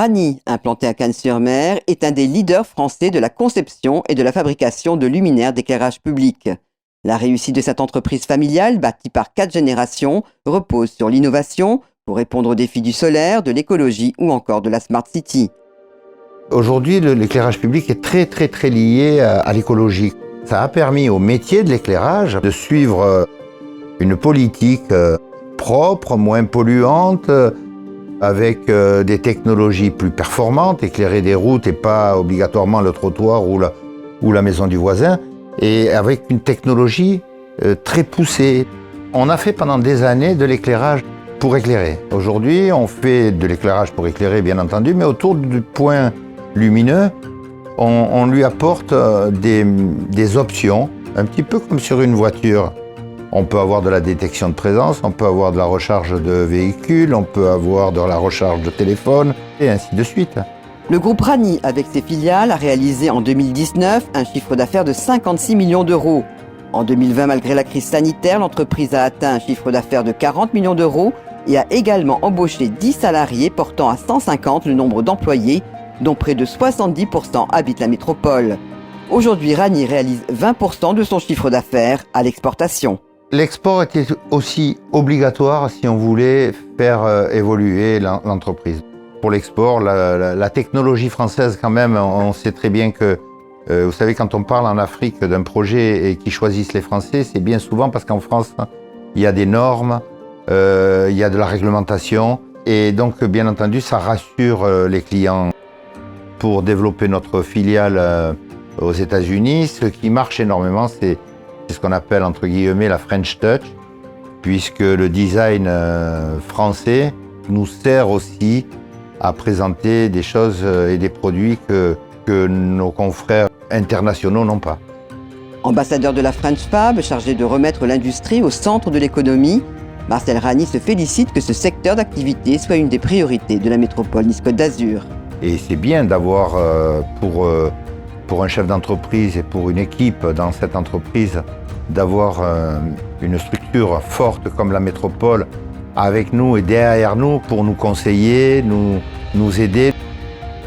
Rani, implanté à Cannes-sur-Mer, est un des leaders français de la conception et de la fabrication de luminaires d'éclairage public. La réussite de cette entreprise familiale, bâtie par 4 générations, repose sur l'innovation pour répondre aux défis du solaire, de l'écologie ou encore de la Smart City. Aujourd'hui, l'éclairage public est très lié à l'écologie. Ça a permis au métier de l'éclairage de suivre une politique propre, moins polluante, avec des technologies plus performantes, éclairer des routes et pas obligatoirement le trottoir ou la maison du voisin, et avec une technologie très poussée. On a fait pendant des années de l'éclairage pour éclairer. Aujourd'hui, on fait de l'éclairage pour éclairer, bien entendu, mais autour du point lumineux, on lui apporte des options, un petit peu comme sur une voiture. On peut avoir de la détection de présence, on peut avoir de la recharge de véhicules, on peut avoir de la recharge de téléphone, et ainsi de suite. Le groupe Rani, avec ses filiales, a réalisé en 2019 un chiffre d'affaires de 56 millions d'euros. En 2020, malgré la crise sanitaire, l'entreprise a atteint un chiffre d'affaires de 40 millions d'euros et a également embauché 10 salariés, portant à 150 le nombre d'employés, dont près de 70% habitent la métropole. Aujourd'hui, Rani réalise 20% de son chiffre d'affaires à l'exportation. L'export était aussi obligatoire si on voulait faire évoluer l'entreprise. Pour l'export, la technologie française quand même, on sait très bien que, vous savez, quand on parle en Afrique d'un projet et qu'ils choisissent les Français, c'est bien souvent parce qu'en France, il y a des normes, il y a de la réglementation, et donc bien entendu, ça rassure les clients. Pour développer notre filiale aux États-Unis, ce qui marche énormément, c'est ce qu'on appelle entre guillemets la French Touch, puisque le design français nous sert aussi à présenter des choses et des produits que nos confrères internationaux n'ont pas. Ambassadeur de la French Fab, chargé de remettre l'industrie au centre de l'économie, Marcel Rani se félicite que ce secteur d'activité soit une des priorités de la métropole Nice-Côte d'Azur. Et c'est bien d'avoir pour un chef d'entreprise et pour une équipe dans cette entreprise, d'avoir une structure forte comme la métropole avec nous et derrière nous pour nous conseiller, nous aider.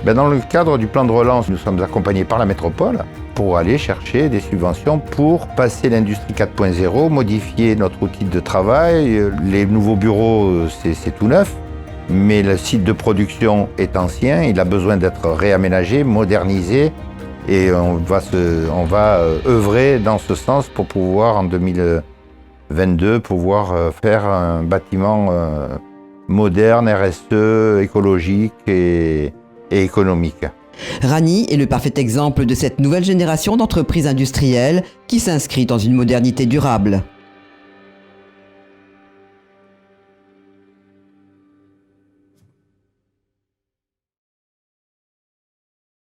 Dans le cadre du plan de relance, nous sommes accompagnés par la métropole pour aller chercher des subventions pour passer l'industrie 4.0, modifier notre outil de travail. Les nouveaux bureaux, c'est tout neuf, mais le site de production est ancien, il a besoin d'être réaménagé, modernisé. Et on va œuvrer dans ce sens pour pouvoir, en 2022, faire un bâtiment moderne, RSE, écologique et économique. Rani est le parfait exemple de cette nouvelle génération d'entreprises industrielles qui s'inscrit dans une modernité durable.